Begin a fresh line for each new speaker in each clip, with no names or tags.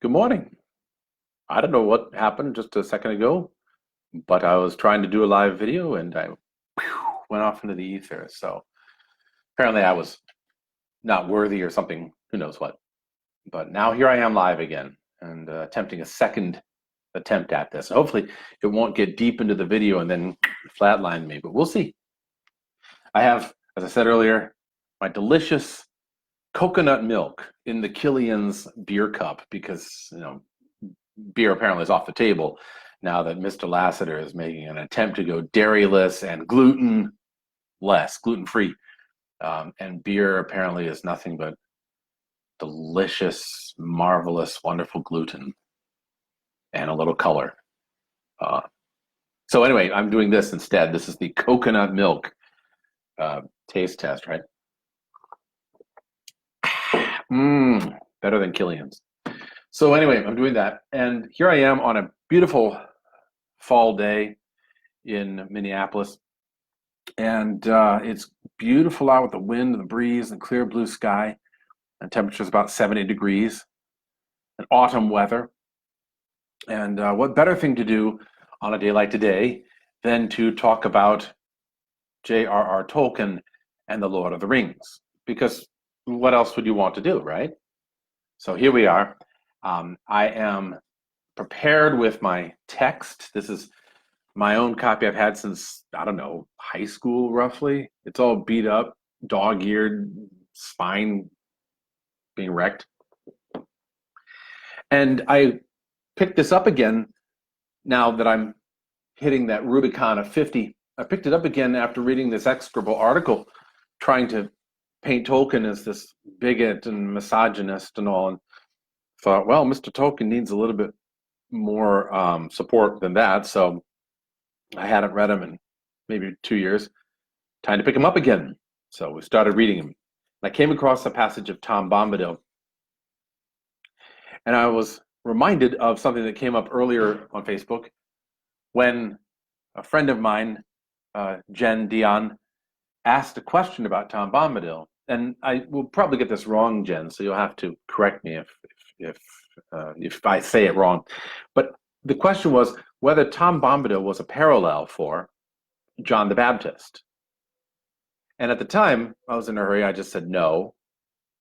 Good morning. I don't know what happened just a second ago, but I was trying to do a live video and I went off into the ether. So apparently I was not worthy or something, who knows what. But now here I am live again and attempting a second attempt at this. Hopefully it won't get deep into the video and then flatline me, but we'll see. I have, as I said earlier, my delicious coconut milk in the Killian's beer cup because, beer apparently is off the table now that Mr. Lassiter is making an attempt to go dairyless and gluten-free. And beer apparently is nothing but delicious, marvelous, wonderful gluten and a little color. So anyway, I'm doing this instead. This is the coconut milk taste test, right? Better than Killian's. So anyway, I'm doing that. And here I am on a beautiful fall day in Minneapolis. And it's beautiful out with the wind and the breeze and clear blue sky. And temperature's about 70 degrees. And autumn weather. And what better thing to do on a day like today than to talk about J.R.R. Tolkien and the Lord of the Rings? Because what else would you want to do, right? So here we are. I am prepared with my text. This is my own copy I've had since, I don't know, high school roughly. It's all beat up, dog-eared, spine being wrecked. And I picked this up again now that I'm hitting that Rubicon of 50. I picked it up again after reading this execrable article trying to paint Tolkien as this bigot and misogynist and all, and thought, well, Mr. Tolkien needs a little bit more support than that. So I hadn't read him in maybe 2 years. Time to pick him up again. So we started reading him. I came across a passage of Tom Bombadil, and I was reminded of something that came up earlier on Facebook when a friend of mine, Jen Dion, asked a question about Tom Bombadil. And I will probably get this wrong, Jen, so you'll have to correct me if I say it wrong. But the question was whether Tom Bombadil was a parallel for John the Baptist. And at the time, I was in a hurry. I just said no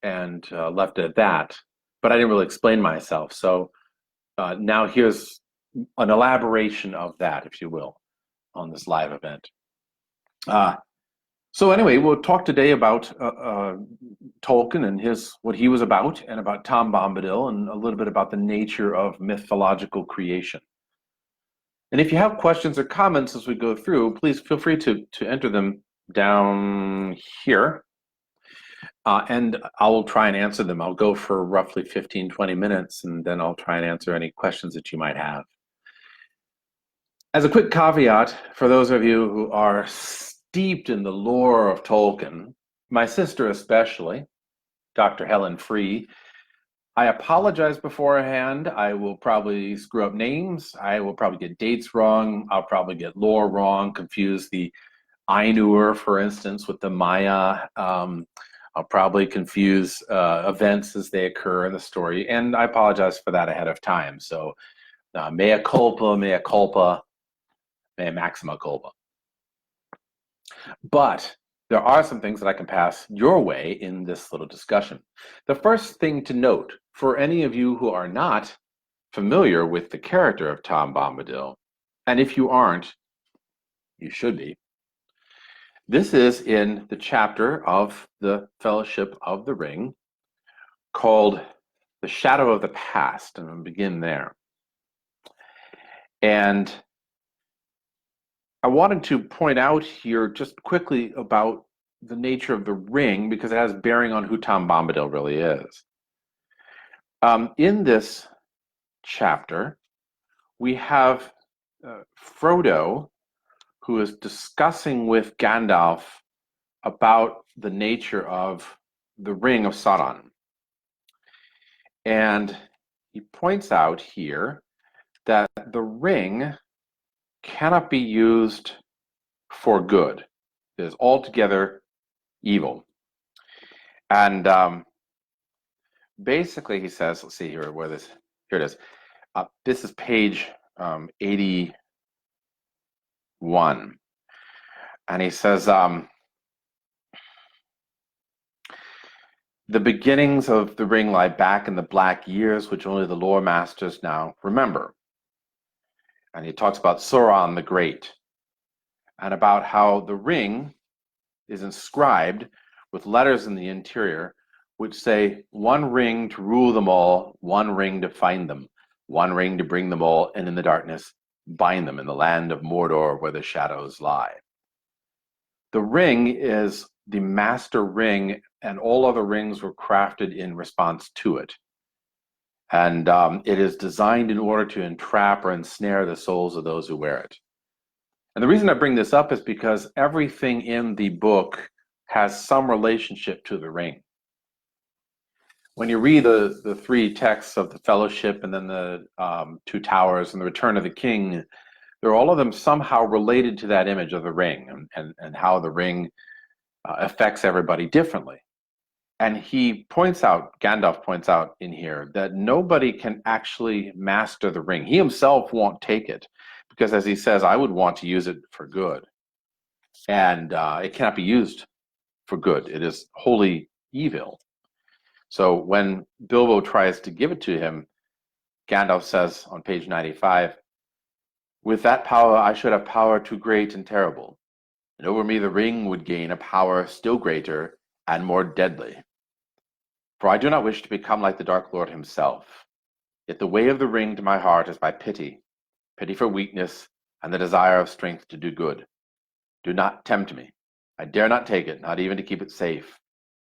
and left it at that. But I didn't really explain myself. So now here's an elaboration of that, if you will, on this live event. So anyway, we'll talk today about Tolkien and what he was about, and about Tom Bombadil, and a little bit about the nature of mythological creation. And if you have questions or comments as we go through, please feel free to enter them down here. And I'll try and answer them. I'll go for roughly 15, 20 minutes, and then I'll try and answer any questions that you might have. As a quick caveat, for those of you who are steeped in the lore of Tolkien, my sister especially, Dr. Helen Free, I apologize beforehand. I will probably screw up names. I will probably get dates wrong. I'll probably get lore wrong, confuse the Ainur, for instance, with the Maya. I'll probably confuse events as they occur in the story, and I apologize for that ahead of time. So mea culpa, mea maxima culpa. But there are some things that I can pass your way in this little discussion. The first thing to note, for any of you who are not familiar with the character of Tom Bombadil, and if you aren't, you should be, this is in the chapter of the Fellowship of the Ring called The Shadow of the Past, and I'll begin there. And I wanted to point out here just quickly about the nature of the ring, because it has bearing on who Tom Bombadil really is. In this chapter, we have Frodo, who is discussing with Gandalf about the nature of the Ring of Sauron. And he points out here that the ring cannot be used for good. It is altogether evil. And basically he says, let's see here where this Here it is. This is page 81. And he says, the beginnings of the ring lie back in the black years, which only the lore masters now remember. And he talks about Sauron the Great, and about how the ring is inscribed with letters in the interior which say, one ring to rule them all, one ring to find them, one ring to bring them all, and in the darkness bind them in the land of Mordor where the shadows lie. The ring is the master ring, and all other rings were crafted in response to it. And it is designed in order to entrap or ensnare the souls of those who wear it. And the reason I bring this up is because everything in the book has some relationship to the ring. When you read the three texts of the Fellowship and then the Two Towers and the Return of the King, they're all of them somehow related to that image of the ring and how the ring affects everybody differently. And Gandalf points out in here that nobody can actually master the ring. He himself won't take it because, as he says, I would want to use it for good. And it cannot be used for good. It is wholly evil. So when Bilbo tries to give it to him, Gandalf says on page 95, with that power I should have power too great and terrible, and over me the ring would gain a power still greater and more deadly. For I do not wish to become like the Dark Lord himself. Yet the way of the ring to my heart is by pity for weakness, and the desire of strength to do good. Do not tempt me. I dare not take it, not even to keep it safe,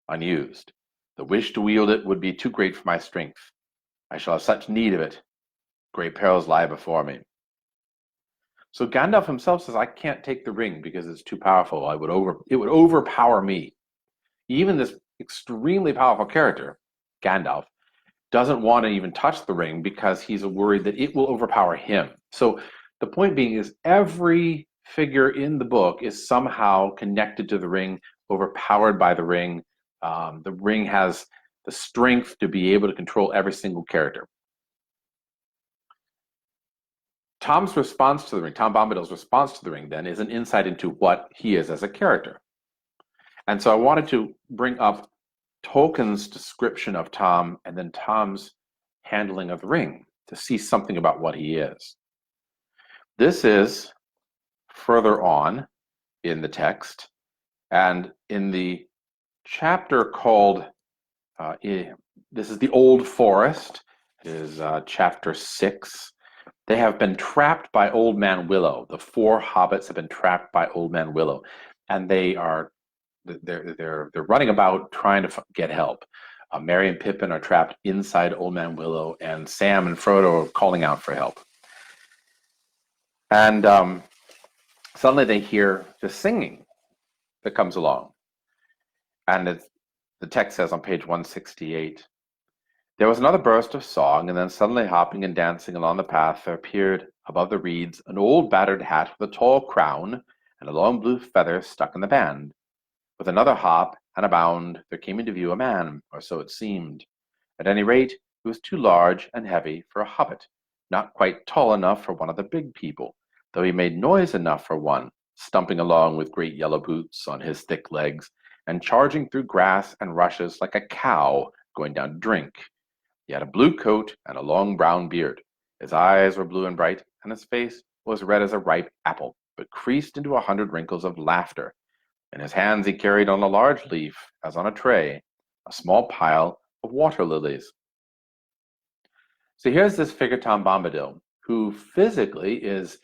unused. The wish to wield it would be too great for my strength. I shall have such need of it. Great perils lie before me. So Gandalf himself says, I can't take the ring because it's too powerful. It would overpower me. Even this extremely powerful character, Gandalf, doesn't want to even touch the ring because he's worried that it will overpower him. So the point being is every figure in the book is somehow connected to the ring, overpowered by the ring. The ring has the strength to be able to control every single character. Tom's response to the ring, Tom Bombadil's response to the ring, then, is an insight into what he is as a character. And so I wanted to bring up Tolkien's description of Tom and then Tom's handling of the ring to see something about what he is. This is further on in the text, and in the chapter called, this is the Old Forest, it is chapter 6. They have been trapped by Old Man Willow. The 4 hobbits have been trapped by Old Man Willow, and they're running about trying to get help. Merry and Pippin are trapped inside Old Man Willow, and Sam and Frodo are calling out for help. And suddenly they hear the singing that comes along. And the text says on page 168, there was another burst of song, and then suddenly hopping and dancing along the path, there appeared above the reeds an old battered hat with a tall crown and a long blue feather stuck in the band. With another hop and a bound, there came into view a man, or so it seemed. At any rate, he was too large and heavy for a hobbit, not quite tall enough for one of the big people, though he made noise enough for one, stumping along with great yellow boots on his thick legs, and charging through grass and rushes like a cow going down to drink. He had a blue coat and a long brown beard. His eyes were blue and bright, and his face was red as a ripe apple, but creased into 100 wrinkles of laughter. In his hands he carried on a large leaf, as on a tray, a small pile of water lilies. So here's this figure, Tom Bombadil, who physically is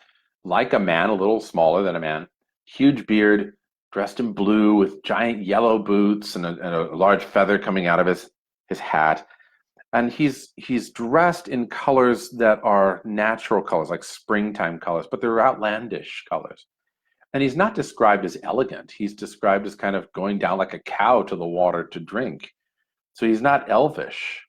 like a man, a little smaller than a man, huge beard, dressed in blue with giant yellow boots and a large feather coming out of his hat. And he's dressed in colors that are natural colors, like springtime colors, but they're outlandish colors. And he's not described as elegant. He's described as kind of going down like a cow to the water to drink. So he's not elvish,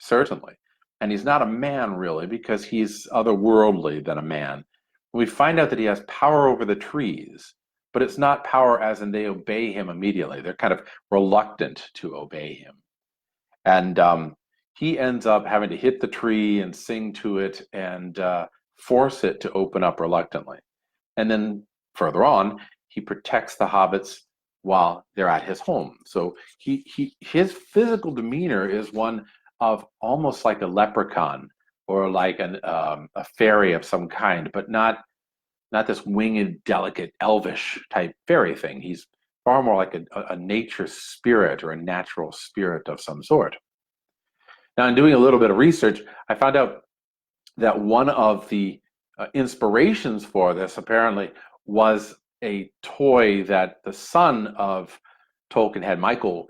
certainly. And he's not a man, really, because he's otherworldly than a man. We find out that he has power over the trees, but it's not power as in they obey him immediately. They're kind of reluctant to obey him. And he ends up having to hit the tree and sing to it and force it to open up reluctantly. And then further on, he protects the hobbits while they're at his home. So his physical demeanor is one of almost like a leprechaun or like a fairy of some kind, but not this winged, delicate, elvish type fairy thing. He's far more like a nature spirit or a natural spirit of some sort. Now, in doing a little bit of research, I found out that one of the inspirations for this apparently was a toy that the son of Tolkien had, Michael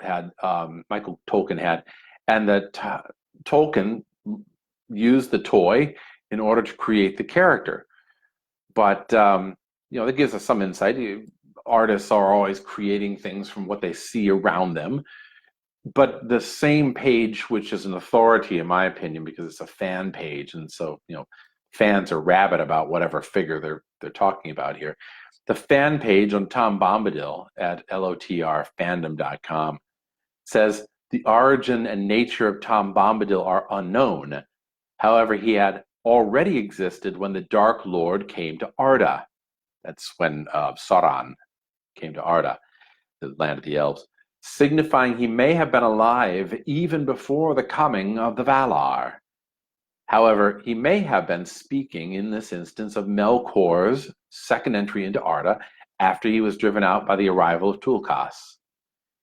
Tolkien had, and that Tolkien used the toy in order to create the character. But that gives us some insight. Artists are always creating things from what they see around them. But the same page, which is an authority in my opinion, because it's a fan page, and so fans are rabid about whatever figure they're talking about here. The fan page on Tom Bombadil at lotrfandom.com says the origin and nature of Tom Bombadil are unknown. However, he had already existed when the Dark Lord came to Arda. That's when Sauron came to Arda, the land of the elves, signifying he may have been alive even before the coming of the Valar. However, he may have been speaking in this instance of Melkor's second entry into Arda after he was driven out by the arrival of Tulkas.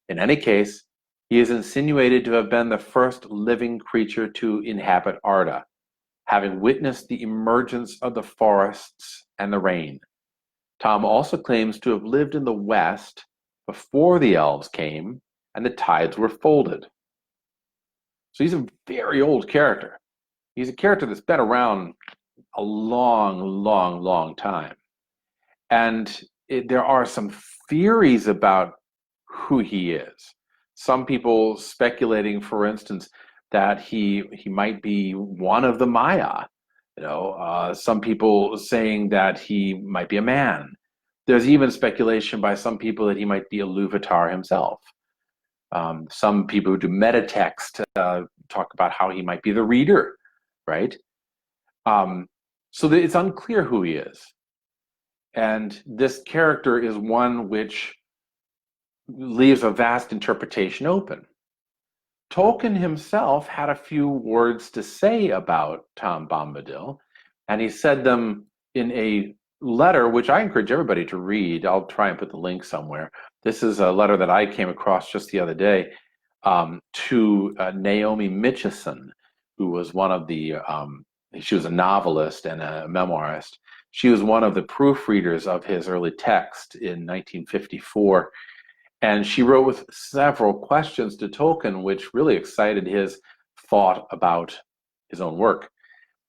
In any case, he is insinuated to have been the first living creature to inhabit Arda, having witnessed the emergence of the forests and the rain. Tom also claims to have lived in the West before the elves came and the tides were folded. So he's a very old character. He's a character that's been around a long, long, long time. And there are some theories about who he is. Some people speculating, for instance, that he might be one of the Maya. Some people saying that he might be a man. There's even speculation by some people that he might be a Iluvatar himself. Some people who do metatext talk about how he might be the reader, right? So it's unclear who he is. And this character is one which leaves a vast interpretation open. Tolkien himself had a few words to say about Tom Bombadil, and he said them in a letter, which I encourage everybody to read. I'll try and put the link somewhere. This is a letter that I came across just the other day to Naomi Mitchison, who was one of the, she was a novelist and a memoirist. She was one of the proofreaders of his early text in 1954. And she wrote with several questions to Tolkien, which really excited his thought about his own work.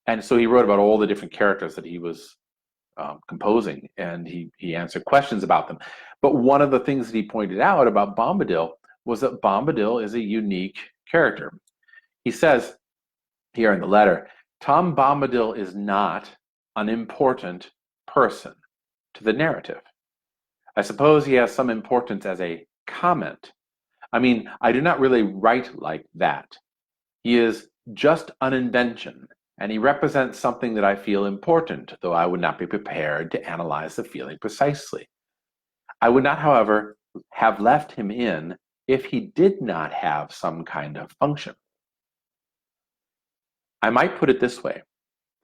And so he wrote about all the different characters that he was composing, and he answered questions about them. But one of the things that he pointed out about Bombadil was that Bombadil is a unique character. He says here in the letter, Tom Bombadil is not an important person to the narrative. I suppose he has some importance as a comment. I mean, I do not really write like that. He is just an invention, and he represents something that I feel important, though I would not be prepared to analyze the feeling precisely. I would not, however, have left him in if he did not have some kind of function. I might put it this way.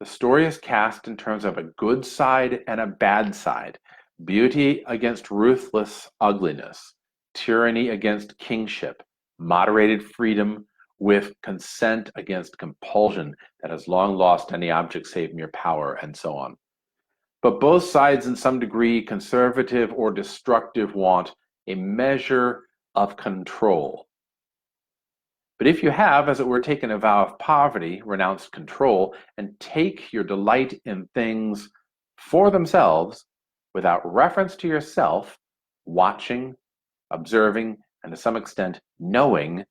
The story is cast in terms of a good side and a bad side, beauty against ruthless ugliness, tyranny against kingship, moderated freedom with consent against compulsion that has long lost any object save mere power, and so on. But both sides, in some degree, conservative or destructive, want a measure of control. But if you have, as it were, taken a vow of poverty, renounced control, and take your delight in things for themselves, without reference to yourself, watching, observing, and to some extent knowing,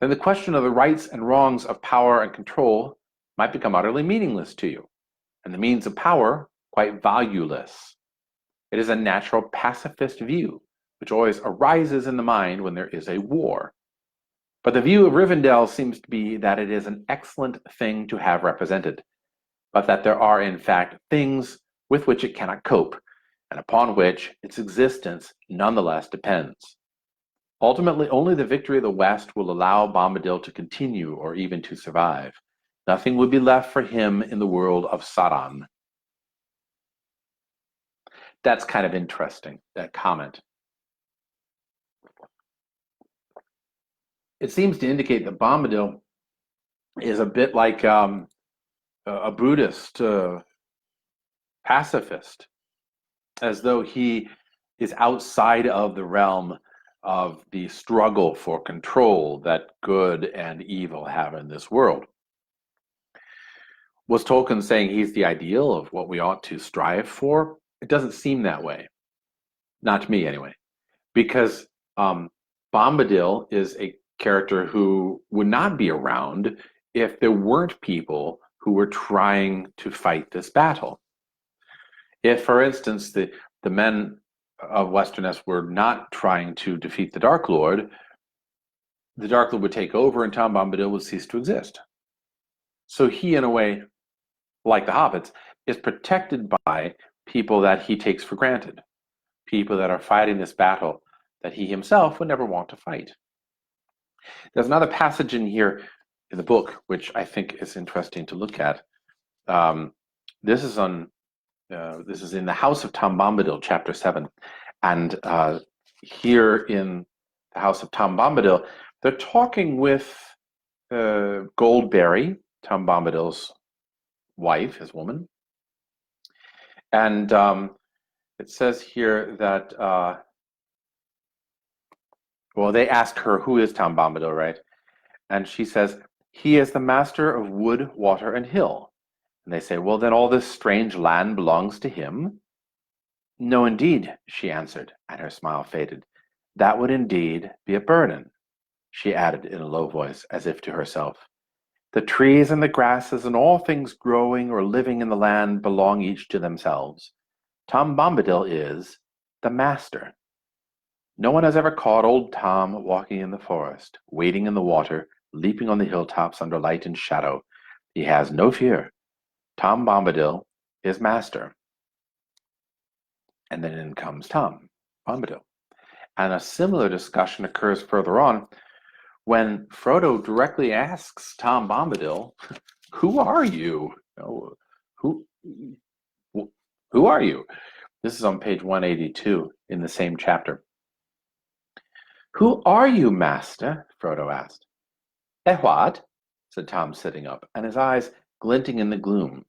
then the question of the rights and wrongs of power and control might become utterly meaningless to you, and the means of power quite valueless. It is a natural pacifist view, which always arises in the mind when there is a war. But the view of Rivendell seems to be that it is an excellent thing to have represented, but that there are in fact things with which it cannot cope, and upon which its existence nonetheless depends. Ultimately, only the victory of the West will allow Bombadil to continue or even to survive. Nothing would be left for him in the world of Sauron. That's kind of interesting, that comment. It seems to indicate that Bombadil is a bit like a Buddhist pacifist, as though he is outside of the realm of the struggle for control that good and evil have in this world. Was Tolkien saying he's the ideal of what we ought to strive for? It doesn't seem that way. Not to me, anyway. Because Bombadil is a character who would not be around if there weren't people who were trying to fight this battle. If, for instance, the men of Westerness were not trying to defeat the Dark Lord would take over and Tom Bombadil would cease to exist. So he, in a way, like the hobbits, is protected by people that he takes for granted, people that are fighting this battle that he himself would never want to fight. There's another passage in here in the book which I think is interesting to look at. This is in the House of Tom Bombadil, chapter 7, and here in the House of Tom Bombadil, they're talking with Goldberry, Tom Bombadil's wife, his woman, and it says here that they ask her, who is Tom Bombadil, right? And she says, he is the master of wood, water, and hill. And they say, well, then all this strange land belongs to him? No, indeed, she answered, and her smile faded. That would indeed be a burden, she added in a low voice, as if to herself. The trees and the grasses and all things growing or living in the land belong each to themselves. Tom Bombadil is the master. No one has ever caught old Tom walking in the forest, wading in the water, leaping on the hilltops under light and shadow. He has no fear. Tom Bombadil is master. And then in comes Tom Bombadil. And a similar discussion occurs further on when Frodo directly asks Tom Bombadil, who are you? Who are you? This is on page 182 in the same chapter. Who are you, master? Frodo asked. Eh, what? Said Tom, sitting up, and his eyes glinting in the gloom.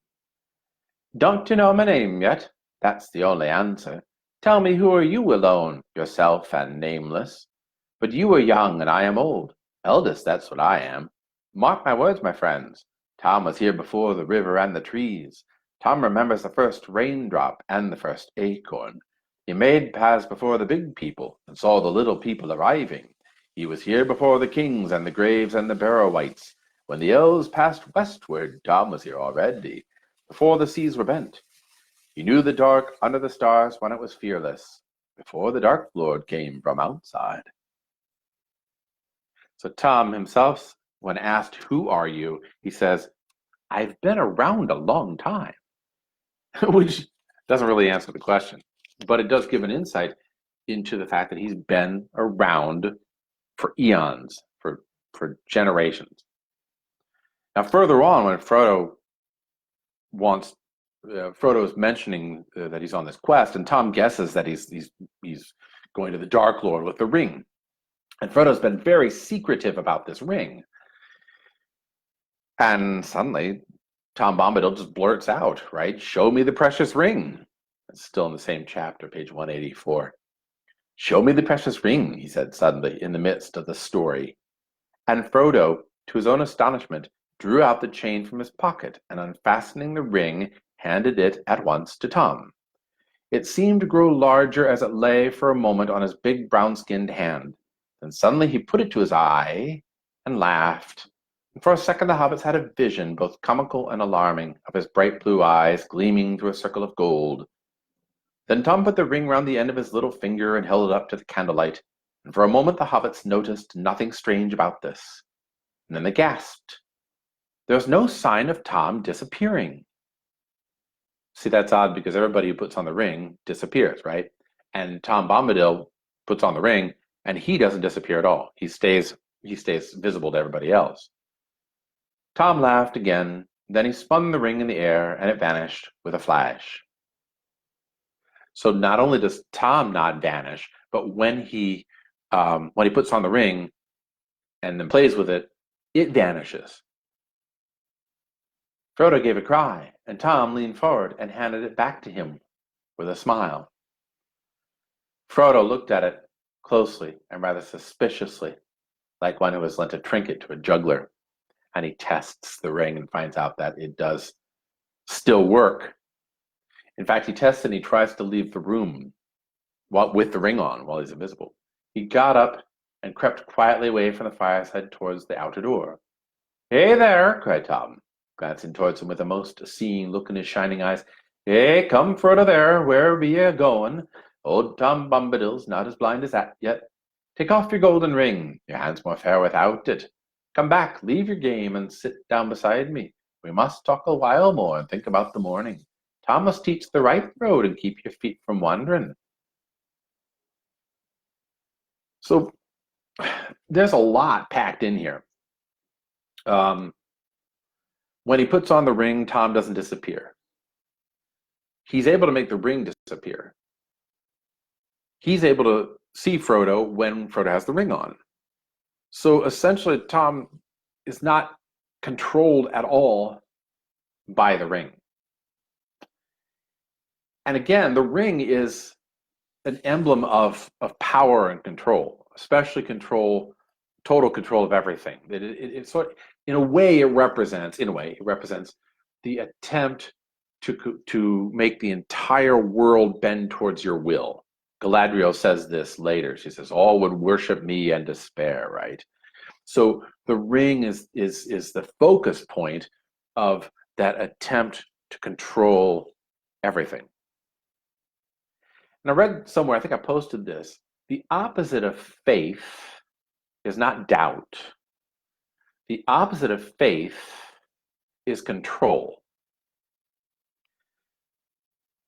Don't you know my name yet? That's the only answer. Tell me, who are you alone, yourself and nameless? But you are young and I am old. Eldest, that's what I am. Mark my words, my friends. Tom was here before the river and the trees. Tom remembers the first raindrop and the first acorn. He made paths before the big people and saw the little people arriving. He was here before the kings and the graves and the Barrow-wights. When the elves passed westward, Tom was here already, before the seas were bent. He knew the dark under the stars when it was fearless, before the Dark Lord came from outside. So Tom himself, when asked, who are you? He says, I've been around a long time, which doesn't really answer the question, but it does give an insight into the fact that he's been around for eons, for generations. Now, further on, when Frodo is mentioning that he's on this quest, and Tom guesses that he's going to the Dark Lord with the ring. And Frodo's been very secretive about this ring. And suddenly, Tom Bombadil just blurts out, right? Show me the precious ring. It's still in the same chapter, page 184. Show me the precious ring, he said suddenly, in the midst of the story. And Frodo, to his own astonishment, drew out the chain from his pocket, and unfastening the ring, handed it at once to Tom. It seemed to grow larger as it lay for a moment on his big brown-skinned hand. Then suddenly he put it to his eye and laughed. And for a second the hobbits had a vision, both comical and alarming, of his bright blue eyes gleaming through a circle of gold. Then Tom put the ring round the end of his little finger and held it up to the candlelight, And for a moment the hobbits noticed nothing strange about this. And then they gasped. There's no sign of Tom disappearing. See, that's odd because everybody who puts on the ring disappears, right? And Tom Bombadil puts on the ring and he doesn't disappear at all. He stays visible to everybody else. Tom laughed again, then he spun the ring in the air and it vanished with a flash. So not only does Tom not vanish, but when he puts on the ring and then plays with it, it vanishes. Frodo gave a cry, and Tom leaned forward and handed it back to him with a smile. Frodo looked at it closely and rather suspiciously, like one who has lent a trinket to a juggler, and he tests the ring and finds out that it does still work. In fact, he tests and he tries to leave the room with the ring on while he's invisible. He got up and crept quietly away from the fireside towards the outer door. "Hey there," cried Tom, glancing towards him with a most seeing look in his shining eyes. "Hey, come Frodo there, where be ye going? Old Tom Bombadil's not as blind as that yet. Take off your golden ring, your hand's more fair without it. Come back, leave your game, and sit down beside me. We must talk a while more and think about the morning. Tom must teach the right road and keep your feet from wandering." So there's a lot packed in here. When he puts on the ring, Tom doesn't disappear. He's able to make the ring disappear. He's able to see Frodo when Frodo has the ring on. So essentially, Tom is not controlled at all by the ring. And again, the ring is an emblem of power and control, especially total control of everything. It's sort of, in a way, it represents the attempt to make the entire world bend towards your will. Galadriel says this later. She says, "All would worship me and despair," right? So the ring is the focus point of that attempt to control everything. And I read somewhere, I think I posted this, the opposite of faith is not doubt. The opposite of faith is control.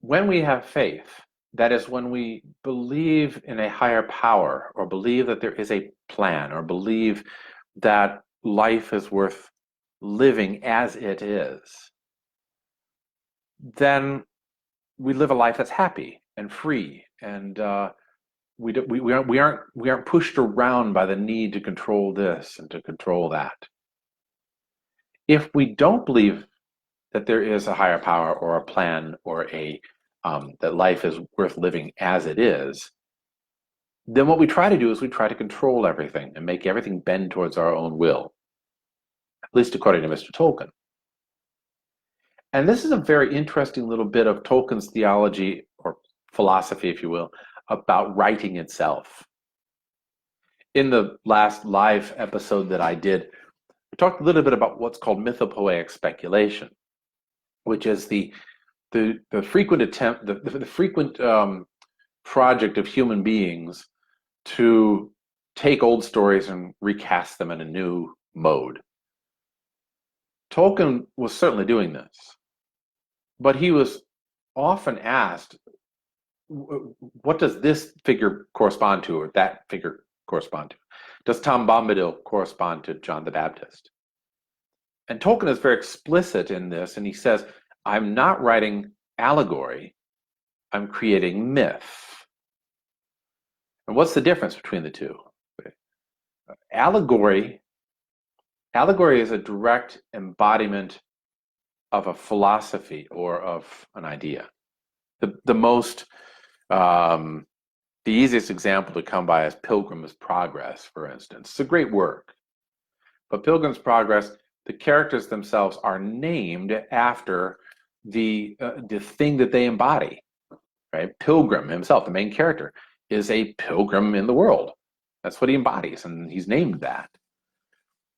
When we have faith, that is when we believe in a higher power, or believe that there is a plan, or believe that life is worth living as it is, then we live a life that's happy and free, and we aren't pushed around by the need to control this and to control that. If we don't believe that there is a higher power or a plan or that life is worth living as it is, then what we try to do is we try to control everything and make everything bend towards our own will, at least according to Mr. Tolkien. And this is a very interesting little bit of Tolkien's theology, or philosophy, if you will, about writing itself. In the last live episode that I did, we talked a little bit about what's called mythopoeic speculation, which is the frequent attempt, the frequent project of human beings to take old stories and recast them in a new mode. Tolkien was certainly doing this, but he was often asked, what does this figure correspond to, or that figure correspond to? Does Tom Bombadil correspond to John the Baptist? And Tolkien is very explicit in this, and he says, I'm not writing allegory, I'm creating myth. And what's the difference between the two? Allegory is a direct embodiment of a philosophy or of an idea. The easiest example to come by is Pilgrim's Progress, for instance. It's a great work. But Pilgrim's Progress, the characters themselves are named after the thing that they embody, right? Pilgrim himself, the main character, is a pilgrim in the world. That's what he embodies, and he's named that.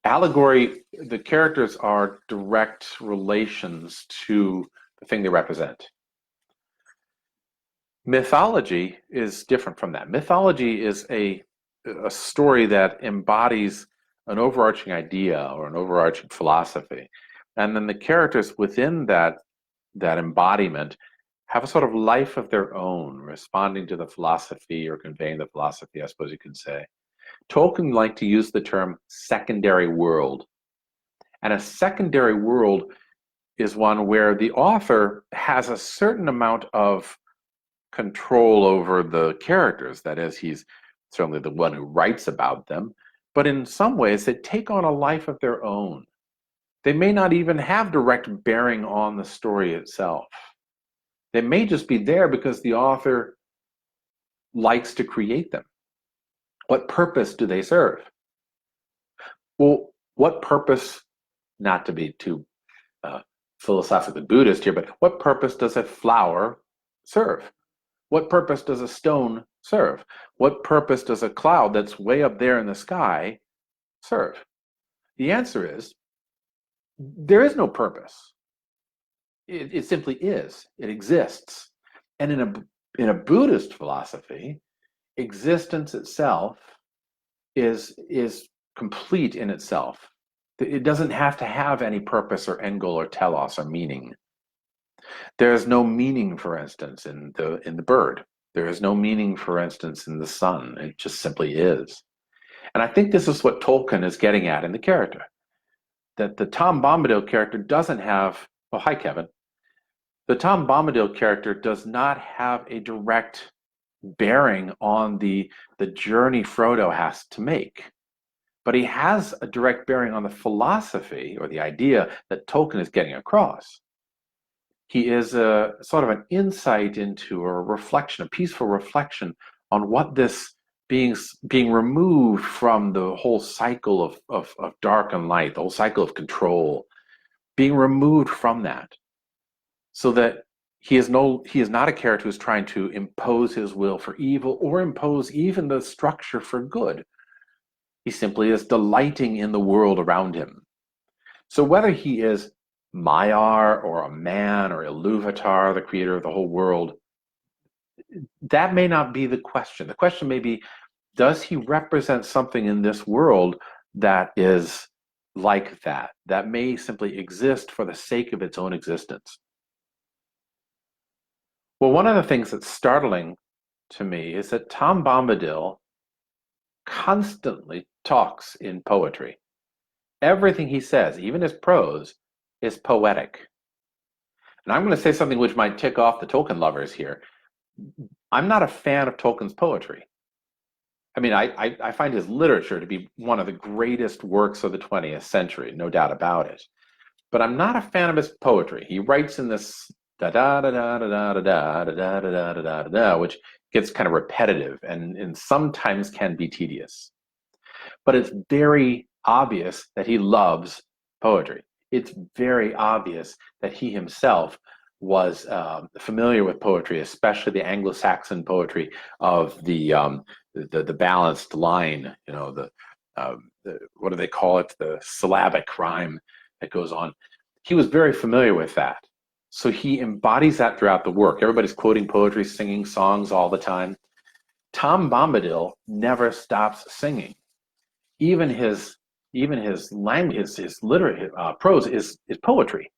Allegory, the characters are direct relations to the thing they represent. Mythology is different from that. Mythology is a a story that embodies an overarching idea or an overarching philosophy, and then the characters within that embodiment have a sort of life of their own, responding to the philosophy or conveying the philosophy, I suppose you could say. Tolkien liked to use the term secondary world. And a secondary world is one where the author has a certain amount of control over the characters. That is, he's certainly the one who writes about them, but in some ways they take on a life of their own. They may not even have direct bearing on the story itself. They may just be there because the author likes to create them. What purpose do they serve? Well, what purpose, not to be too philosophically Buddhist here, but what purpose does a flower serve? What purpose does a stone serve? What purpose does a cloud that's way up there in the sky serve? The answer is, there is no purpose. It simply is. It exists. And in a Buddhist philosophy, existence itself is complete in itself. It doesn't have to have any purpose or end goal or telos or meaning. There is no meaning, for instance, in the bird. There is no meaning, for instance, in the sun. It just simply is. And I think this is what Tolkien is getting at in the character. That the Tom Bombadil character doesn't have, oh, hi, Kevin. The Tom Bombadil character does not have a direct bearing on the journey Frodo has to make. But he has a direct bearing on the philosophy or the idea that Tolkien is getting across. He is a sort of an insight into a reflection, a peaceful reflection on what this being removed from the whole cycle of dark and light, the whole cycle of control, being removed from that, so that he is not a character who's trying to impose his will for evil or impose even the structure for good. He simply is delighting in the world around him. So whether he is Maiar or a man or Iluvatar, the creator of the whole world, that may not be the question. The question may be, does he represent something in this world that is like that may simply exist for the sake of its own existence? Well, one of the things that's startling to me is that Tom Bombadil constantly talks in poetry. Everything he says, even his prose, is poetic. And I'm going to say something which might tick off the Tolkien lovers here. I'm not a fan of Tolkien's poetry. I mean, I find his literature to be one of the greatest works of the 20th century, no doubt about it. But I'm not a fan of his poetry. He writes in this da da da da da da da da da da da da da, which gets kind of repetitive and sometimes can be tedious. But it's very obvious that he loves poetry. It's very obvious that he himself was familiar with poetry, especially the Anglo-Saxon poetry of the balanced line, you know, the what do they call it? The syllabic rhyme that goes on. He was very familiar with that. So he embodies that throughout the work. Everybody's quoting poetry, singing songs all the time. Tom Bombadil never stops singing. Even his language, his literary prose is poetry.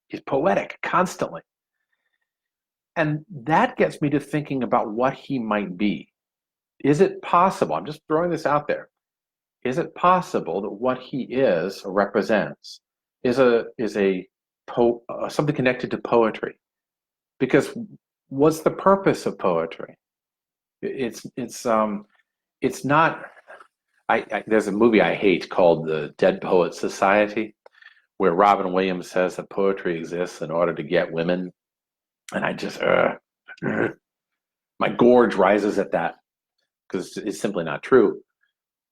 He's poetic constantly. And that gets me to thinking about what he might be. Is it possible, I'm just throwing this out there, is it possible that what he is or represents is something connected to poetry? Because what's the purpose of poetry? It's not. There's a movie I hate called The Dead Poets Society, where Robin Williams says that poetry exists in order to get women, and I just my gorge rises at that, because it's simply not true.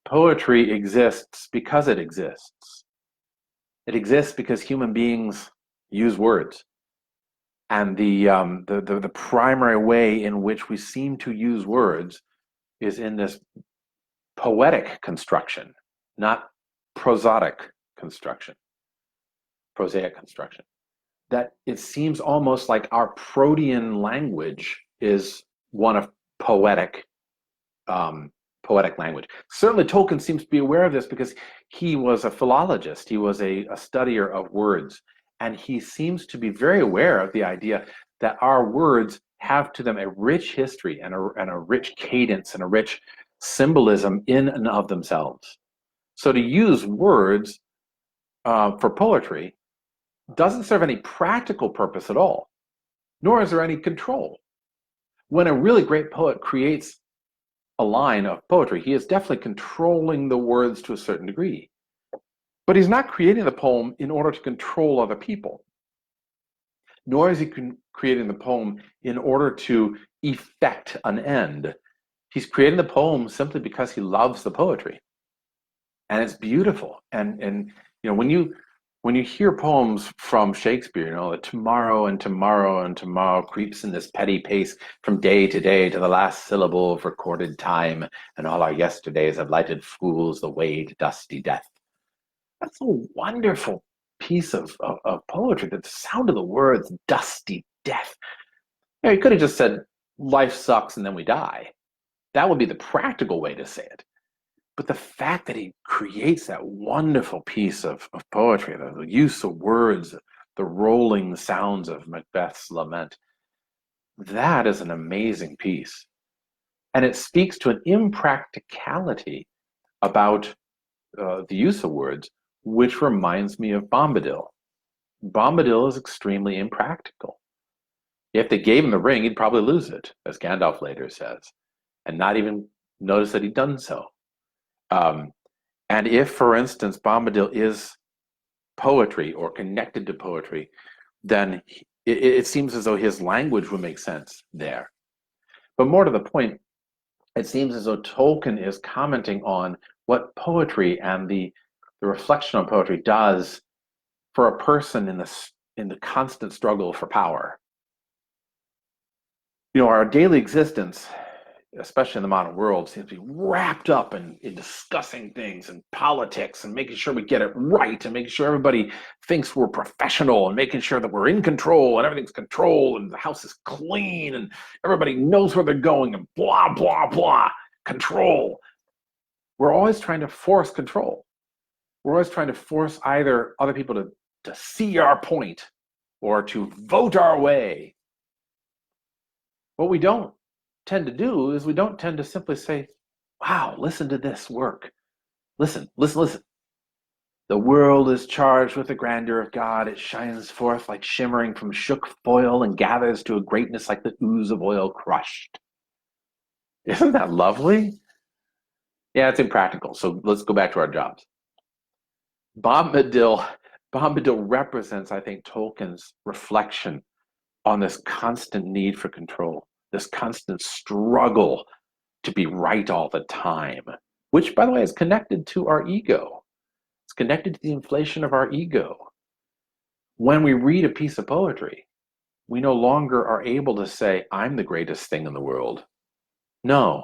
Poetry exists because it exists. It exists because human beings use words. And the primary way in which we seem to use words is in this poetic construction, not prosaic construction. That it seems almost like our protean language is one of poetic poetic language. Certainly Tolkien seems to be aware of this because he was a philologist. He was a studier of words. And he seems to be very aware of the idea that our words have to them a rich history and a rich cadence and a rich symbolism in and of themselves. So to use words for poetry doesn't serve any practical purpose at all, nor is there any control. When a really great poet creates a line of poetry, he is definitely controlling the words to a certain degree. But he's not creating the poem in order to control other people, nor is he creating the poem in order to effect an end. He's creating the poem simply because he loves the poetry. And it's beautiful. And you know, when you hear poems from Shakespeare, you know, that tomorrow and tomorrow and tomorrow creeps in this petty pace from day to day to the last syllable of recorded time, and all our yesterdays have lighted fools the way to dusty death. That's a wonderful piece of poetry. The sound of the words dusty death. You know, he could have just said life sucks and then we die. That would be the practical way to say it. But the fact that he creates that wonderful piece of poetry, the use of words, the rolling sounds of Macbeth's lament, that is an amazing piece. And it speaks to an impracticality about the use of words, which reminds me of Bombadil. Bombadil is extremely impractical. If they gave him the ring, he'd probably lose it, as Gandalf later says, and not even notice that he'd done so. And if, for instance, Bombadil is poetry or connected to poetry, then it seems as though his language would make sense there. But more to the point, it seems as though Tolkien is commenting on what poetry and the reflection on poetry does for a person in the constant struggle for power. You know, our daily existence, especially in the modern world, seems to be wrapped up in discussing things and politics and making sure we get it right and making sure everybody thinks we're professional and making sure that we're in control and everything's controlled and the house is clean and everybody knows where they're going and blah, blah, blah. Control. We're always trying to force control. We're always trying to force either other people to see our point or to vote our way. What we don't tend to do is we don't tend to simply say, wow, listen to this work. Listen, listen, listen. The world is charged with the grandeur of God. It shines forth like shimmering from shook foil and gathers to a greatness like the ooze of oil crushed. Isn't that lovely? Yeah, it's impractical. So let's go back to our jobs. Bombadil represents, I think, Tolkien's reflection on this constant need for control, this constant struggle to be right all the time, which, by the way, is connected to our ego. It's connected to the inflation of our ego. When we read a piece of poetry, we no longer are able to say, I'm the greatest thing in the world. No,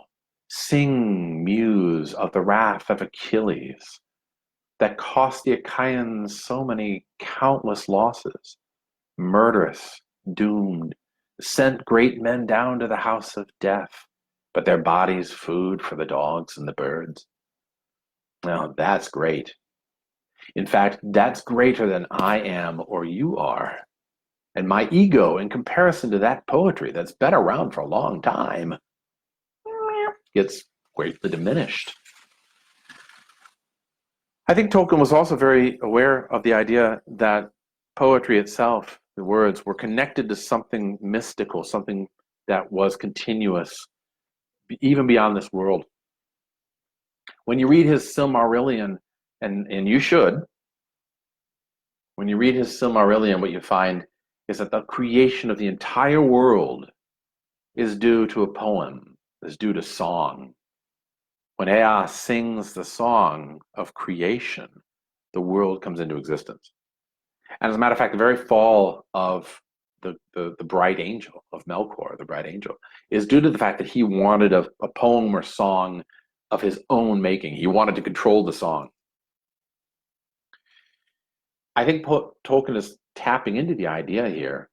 sing, muse, of the wrath of Achilles that cost the Achaeans so many countless losses, murderous, doomed, sent great men down to the house of death, but their bodies food for the dogs and the birds. Now, that's great. In fact, that's greater than I am or you are. And my ego, in comparison to that poetry that's been around for a long time, gets greatly diminished. I think Tolkien was also very aware of the idea that poetry itself, the words, were connected to something mystical, something that was continuous, even beyond this world. When you read his Silmarillion, and you should, when you read his Silmarillion, what you find is that the creation of the entire world is due to a poem, is due to song. When Ea sings the song of creation, the world comes into existence. And as a matter of fact, the very fall of the bright angel, of Melkor, the bright angel, is due to the fact that he wanted a poem or song of his own making. He wanted to control the song. I think Tolkien is tapping into the idea here,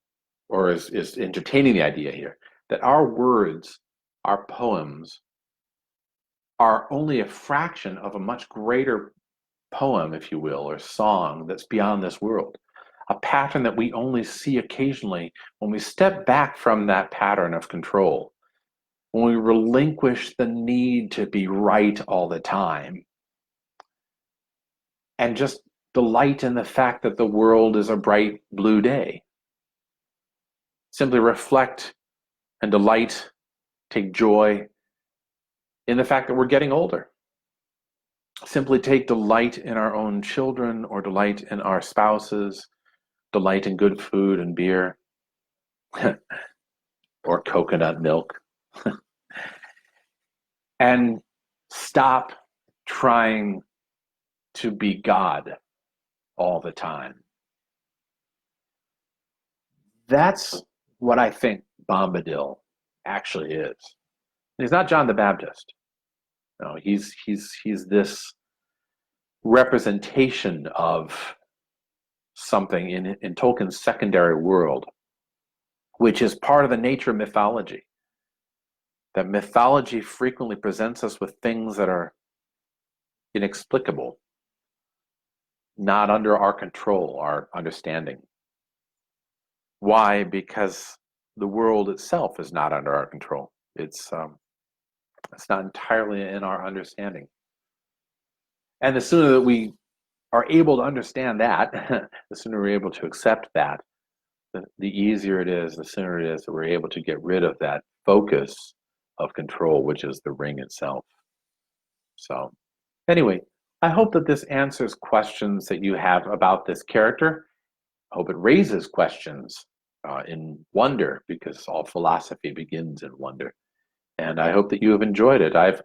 or is entertaining the idea here, that our words, our poems, are only a fraction of a much greater poem, if you will, or song that's beyond this world. A pattern that we only see occasionally when we step back from that pattern of control, when we relinquish the need to be right all the time, and just delight in the fact that the world is a bright blue day. Simply reflect and delight, take joy in the fact that we're getting older. Simply take delight in our own children, or delight in our spouses, delight in good food and beer, or coconut milk. And stop trying to be God all the time. That's what I think Bombadil actually is. He's not John the Baptist. No, he's this representation of something in Tolkien's secondary world, which is part of the nature of mythology. That mythology frequently presents us with things that are inexplicable, not under our control, our understanding. Why? Because the world itself is not under our control. It's not entirely in our understanding. And the sooner that we are able to understand that, the sooner we're able to accept that, the easier it is, the sooner it is that we're able to get rid of that focus of control, which is the ring itself. So anyway, I hope that this answers questions that you have about this character. I hope it raises questions in wonder, because all philosophy begins in wonder. And I hope that you have enjoyed it. I've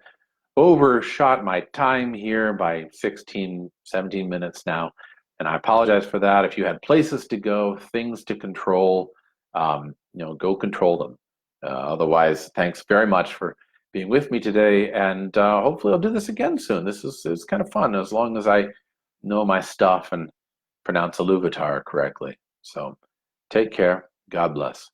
overshot my time here by 16, 17 minutes now, and I apologize for that. If you had places to go, things to control, go control them. Otherwise, thanks very much for being with me today, and hopefully I'll do this again soon. This is kind of fun, as long as I know my stuff and pronounce Iluvatar correctly. So take care. God bless.